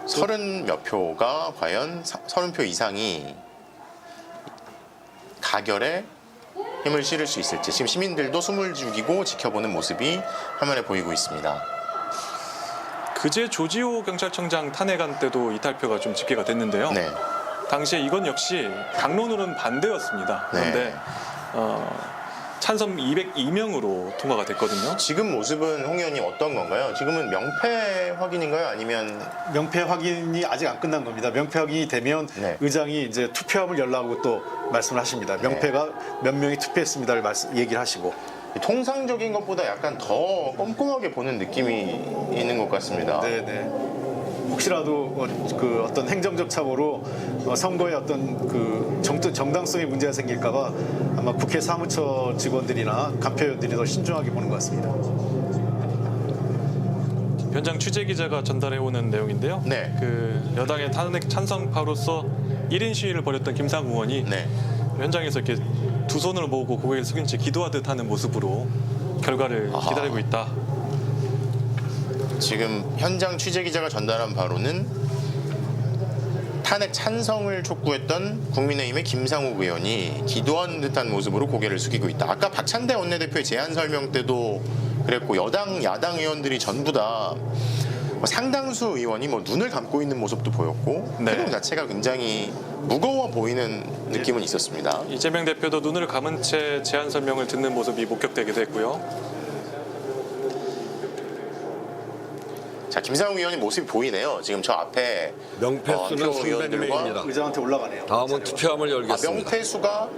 30몇 표가 과연 30표 이상이 가결에 힘을 실을 수 있을지 지금 시민들도 숨을 죽이고 지켜보는 모습이 화면에 보이고 있습니다. 그제 조지호 경찰청장 탄핵안 때도 이탈표가 좀 집계가 됐는데요. 네. 당시에 이건 역시 당론으로는 반대였습니다. 그런데 네. 찬성 202명으로 통과가 됐거든요. 지금 모습은 홍 의원님 어떤 건가요? 지금은 명패 확인인가요? 아니면 명패 확인이 아직 안 끝난 겁니다. 명패 확인이 되면 네. 의장이 이제 투표함을 열라고 또 말씀을 하십니다. 명패가 몇 명이 투표했습니다를 얘기를 하시고. 통상적인 것보다 약간 더 꼼꼼하게 보는 느낌이 있는 것 같습니다. 네네. 혹시라도 그 어떤 행정적 착오로 선거에 어떤 그 정당성에 문제가 생길까봐 아마 국회 사무처 직원들이나 간표위원들이 더 신중하게 보는 것 같습니다. 현장 취재 기자가 전달해오는 내용인데요. 네. 그 여당의 탄핵 찬성파로서 1인 시위를 벌였던 김상우 의원이 네. 현장에서 이렇게 두 손을 모으고 고개를 숙인 채 기도하듯 하는 모습으로 결과를 기다리고 있다. 지금 현장 취재 기자가 전달한 바로는 탄핵 찬성을 촉구했던 국민의힘의 김상욱 의원이 기도하는 듯한 모습으로 고개를 숙이고 있다. 아까 박찬대 원내대표의 제안 설명 때도 그랬고 여당 야당 의원들이 전부 다 상당수 의원이 눈을 감고 있는 모습도 보였고 네. 표정 자체가 굉장히 무거워 보이는 느낌은 있었습니다. 이재명 대표도 눈을 감은 채 제안 설명을 듣는 모습이 목격되기도 했고요. 자, 김상욱 의원의 모습이 보이네요. 지금 저 앞에 명패 수는 표 의원들과 300명입니다. 의장한테 올라가네요. 다음은 투표함을 열겠습니다. 명패수가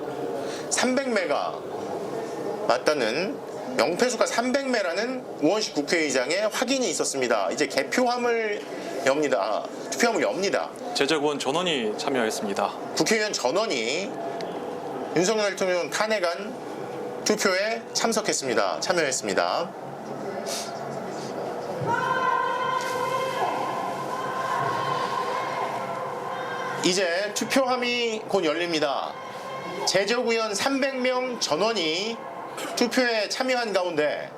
300매가 맞다는 명패수가 300매라는 우원식 국회의장의 확인이 있었습니다. 이제 개표함을 엽니다. 투표함을 엽니다. 제적의원 전원이 참여했습니다. 국회의원 전원이 윤석열 대통령 탄핵안 투표에 참여했습니다. 이제 투표함이 곧 열립니다. 제적의원 300명 전원이 투표에 참여한 가운데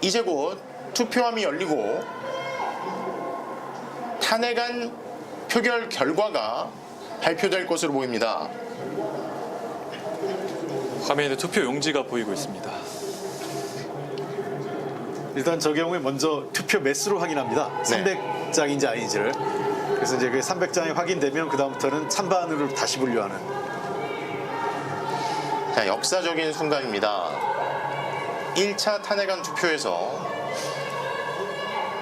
이제 곧 투표함이 열리고 탄핵안 표결 결과가 발표될 것으로 보입니다. 화면에 투표 용지가 보이고 있습니다. 일단 저 경우에 먼저 투표 매수로 확인합니다. 네. 300장인지 아닌지를. 그래서 이제 그 300장이 확인되면 그 다음부터는 찬반으로 다시 분류하는. 자, 역사적인 순간입니다. 1차 탄핵안 투표에서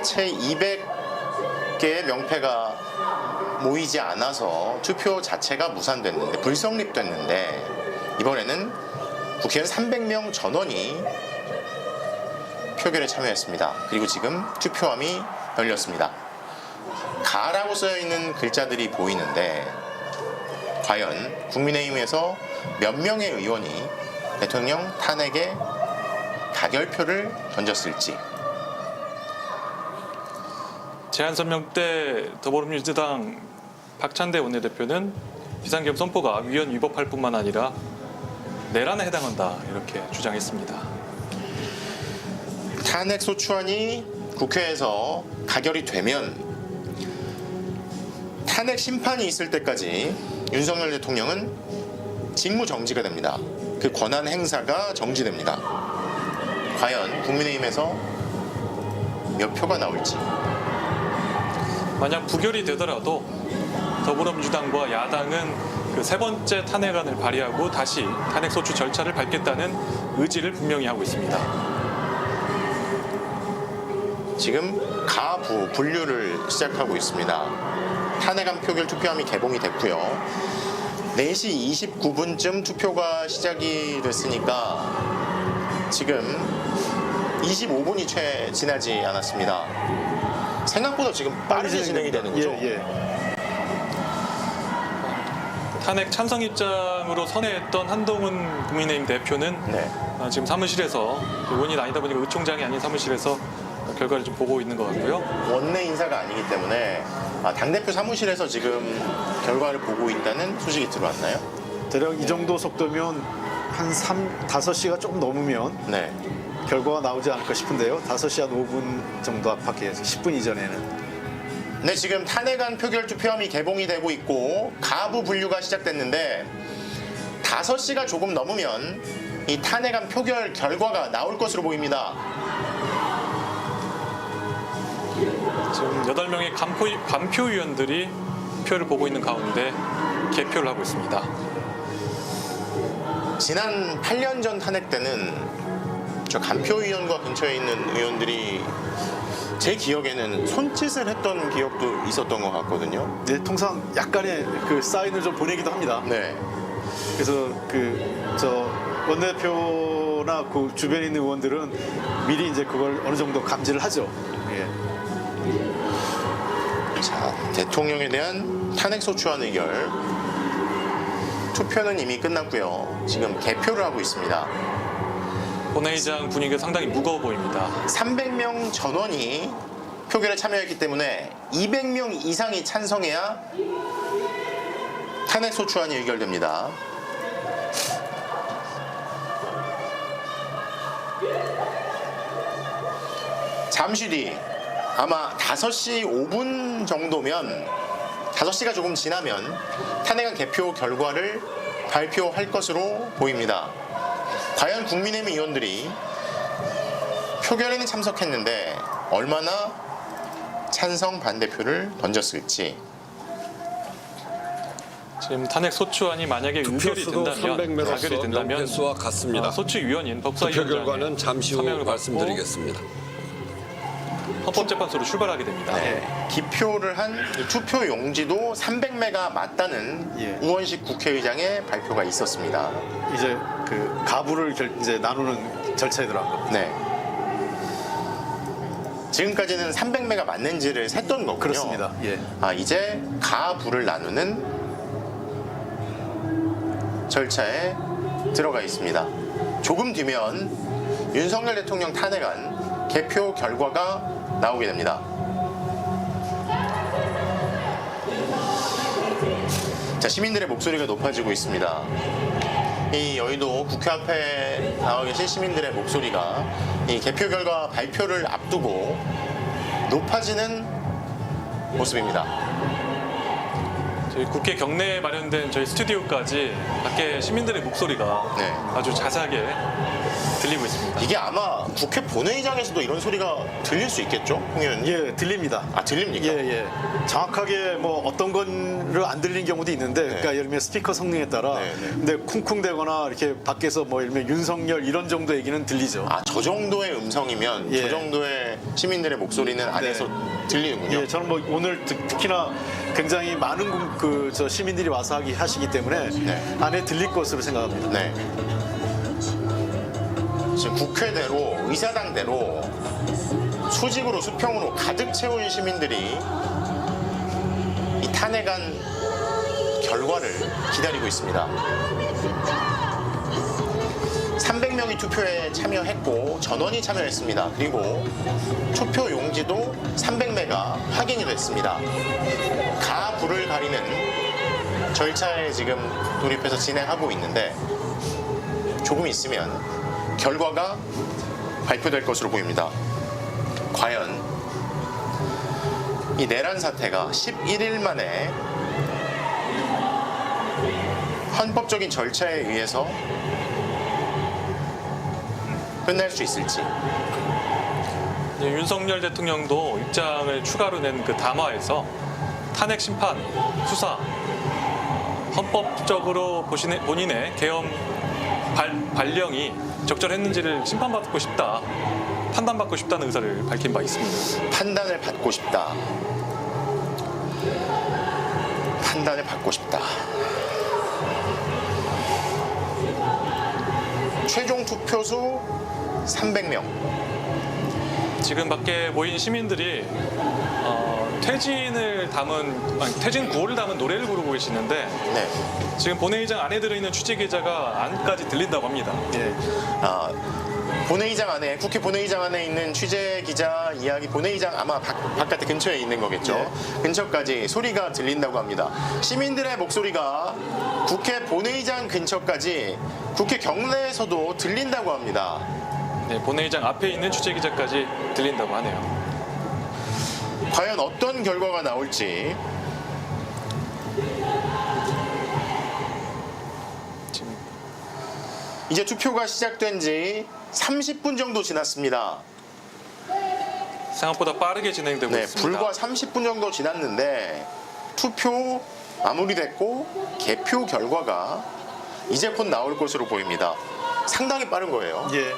채 200개의 명패가 모이지 않아서 투표 자체가 무산됐는데, 불성립됐는데, 이번에는 국회의원 300명 전원이 표결에 참여했습니다. 그리고 지금 투표함이 열렸습니다. 가라고 써있는 글자들이 보이는데, 과연 국민의힘에서 몇 명의 의원이 대통령 탄핵에 가결표를 던졌을지. 제안 설명 때 더불어민주당 박찬대 원내대표는 비상계엄 선포가 위헌 위법할 뿐만 아니라 내란에 해당한다 이렇게 주장했습니다. 탄핵 소추안이 국회에서 가결이 되면 탄핵 심판이 있을 때까지 윤석열 대통령은 직무 정지가 됩니다. 그 권한 행사가 정지됩니다. 과연 국민의힘에서 몇 표가 나올지. 만약 부결이 되더라도 더불어민주당과 야당은 그 세 번째 탄핵안을 발의하고 다시 탄핵 소추 절차를 밟겠다는 의지를 분명히 하고 있습니다. 지금 가부 분류를 시작하고 있습니다. 탄핵안 표결 투표함이 개봉이 됐고요. 4시 29분쯤 투표가 시작이 됐으니까 지금 25분이 채 지나지 않았습니다. 생각보다 지금 빠르게 진행이 되는 거죠. 예. 탄핵 찬성 입장으로 선회했던 한동훈 국민의힘 대표는 네. 지금 사무실에서 의원이 아니다 보니까 의총장이 아닌 사무실에서 결과를 좀 보고 있는 것 같고요. 원내 인사가 아니기 때문에 당대표 사무실에서 지금 결과를 보고 있다는 소식이 들어왔나요? 대략 이 정도 속도면 한 5시가 조금 넘으면 네. 결과가 나오지 않을까 싶은데요. 5시 한 5분 정도 압박해야죠. 10분 이전에는. 네, 지금 탄핵안 표결 투표함이 개봉이 되고 있고 가부 분류가 시작됐는데 5시가 조금 넘으면 이 탄핵안 표결 결과가 나올 것으로 보입니다. 지금 8명의 간표위원들이 표를 보고 있는 가운데 개표를 하고 있습니다. 지난 8년 전 탄핵 때는 저 간표위원과 근처에 있는 의원들이 제 기억에는 손짓을 했던 기억도 있었던 것 같거든요. 네, 통상 약간의 그 사인을 좀 보내기도 합니다. 네. 그래서 저 원내대표나 그 주변에 있는 의원들은 미리 이제 그걸 어느 정도 감지를 하죠. 예. 자, 대통령에 대한 탄핵 소추안 의결 투표는 이미 끝났고요. 지금 개표를 하고 있습니다. 본회의장 분위기가 상당히 무거워 보입니다. 300명 전원이 표결에 참여했기 때문에 200명 이상이 찬성해야 탄핵 소추안이 의결됩니다. 잠시 뒤 아마 5시 5분 정도면 5시가 조금 지나면 탄핵안 개표 결과를 발표할 것으로 보입니다. 과연 국민의힘 의원들이 표결에는 참석했는데 얼마나 찬성 반대표를 던졌을지. 지금 탄핵 소추안이 만약에 의결이 투표수도 된다면, 300명으로서 가결이 된다면 명패수와 같습니다. 소추위원인 투표 법사위원장의 결과는 잠시 후 서명을 받고 말씀드리겠습니다. 헌법재판소로 출발하게 됩니다. 네. 기표를 한 투표 용지도 300매가 맞다는 예. 우원식 국회의장의 발표가 있었습니다. 이제 그 가부를 이제 나누는 절차에 들어간 겁니다. 네. 지금까지는 300매가 맞는지를 셌던 거군요. 그렇습니다. 예. 이제 가부를 나누는 절차에 들어가 있습니다. 조금 뒤면 윤석열 대통령 탄핵안 개표 결과가 나오게 됩니다. 자, 시민들의 목소리가 높아지고 있습니다. 이 여의도 국회 앞에 나와 계신 시민들의 목소리가 이 개표 결과 발표를 앞두고 높아지는 모습입니다. 저희 국회 경내에 마련된 저희 스튜디오까지 밖에 시민들의 목소리가 네. 아주 자세하게 들리고 있습니다. 이게 아마 국회 본회의장에서도 이런 소리가 들릴 수 있겠죠, 홍 의원님? 예, 들립니다. 아, 들립니까? 예. 정확하게 뭐 어떤 건을 안 들리는 경우도 있는데, 그러니까 예를 들면 스피커 성능에 따라, 네. 근데 쿵쿵대거나 이렇게 밖에서 뭐 예를 들면 윤석열 이런 정도 얘기는 들리죠. 아, 저 정도의 음성이면 예. 저 정도의 시민들의 목소리는 안에서 들리는군요. 예, 저는 뭐 오늘 특히나 굉장히 많은 저 시민들이 와서 하시기 때문에 네. 안에 들릴 것으로 생각합니다. 네. 지금 국회대로 의사당대로 수직으로 수평으로 가득 채운 시민들이 이 탄핵안 결과를 기다리고 있습니다. 300명이 투표에 참여했고 전원이 참여했습니다. 그리고 투표 용지도 300매가 확인이 됐습니다. 가 불을 가리는 절차에 지금 돌입해서 진행하고 있는데 조금 있으면 결과가 발표될 것으로 보입니다. 과연 이 내란 사태가 11일 만에 헌법적인 절차에 의해서 끝날 수 있을지. 윤석열 대통령도 입장을 추가로 낸 그 담화에서 탄핵 심판, 수사, 헌법적으로 본인의 계엄 발령이 적절했는지를 심판받고 싶다, 판단받고 싶다는 의사를 밝힌 바 있습니다. 판단을 받고 싶다. 판단을 받고 싶다. 최종 투표수 300명. 지금 밖에 모인 시민들이 퇴진 구호를 담은 노래를 부르고 계시는데 네. 지금 본회의장 안에 들어있는 취재 기자가 안까지 들린다고 합니다. 예. 아, 본회의장 안에, 국회 본회의장 안에 있는 취재 기자 이야기, 본회의장 아마 바깥에 근처에 있는 거겠죠. 근처까지 소리가 들린다고 합니다. 시민들의 목소리가 국회 본회의장 근처까지, 국회 경내에서도 들린다고 합니다. 네, 본회의장 앞에 있는 취재 기자까지 들린다고 하네요. 과연 어떤 결과가 나올지. 지금 이제 투표가 시작된 지 30분 정도 지났습니다. 생각보다 빠르게 진행되고 네, 있습니다. 불과 30분 정도 지났는데 투표 마무리됐고 개표 결과가 이제 곧 나올 것으로 보입니다. 상당히 빠른 거예요. 예.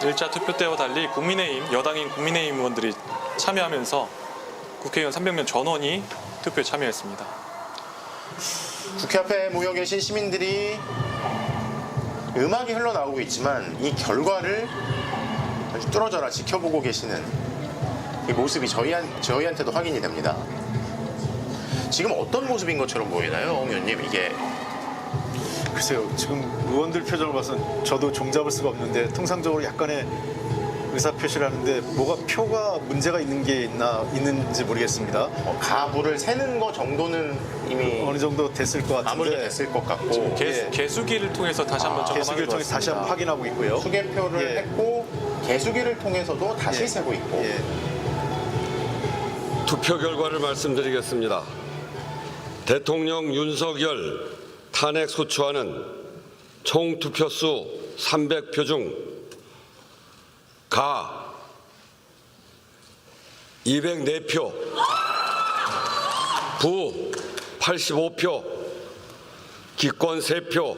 1차 투표 때와 달리 여당인 국민의힘 의원들이 참여하면서 국회의원 300명 전원이 투표에 참여했습니다. 국회 앞에 모여 계신 시민들이 음악이 흘러나오고 있지만 이 결과를 아주 뚫어져라 지켜보고 계시는 이 모습이 저희한테도 확인이 됩니다. 지금 어떤 모습인 것처럼 보이나요, 홍 의원님? 이게 글쎄요, 지금 의원들 표정을 봐서 저도 종잡을 수가 없는데 통상적으로 약간의 의사표시를 하는데 뭐가 표가 문제가 있는지 모르겠습니다. 가부를 세는 거 정도는 이미 어느 정도 됐을 것 같은데 마무리가 됐을 것 같고 개수기를 통해서 다시 한번 점검하는 개수기를 것 통해서 다시 한번 같습니다. 확인하고 있고요. 수개표를 예. 했고 개수기를 통해서도 다시 예. 세고 있고 예. 투표 결과를 말씀드리겠습니다. 대통령 윤석열 탄핵 소추안은 총 투표수 300표 중 가 204표, 부 85표, 기권 3표,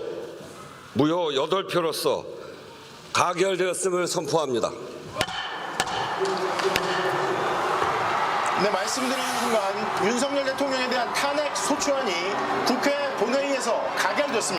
무효 8표로서 가결되었음을 선포합니다. 네, 말씀드리는 순간 윤석열 대통령에 대한 탄핵 소추안이 국회 본회의에서 가결됐습니다.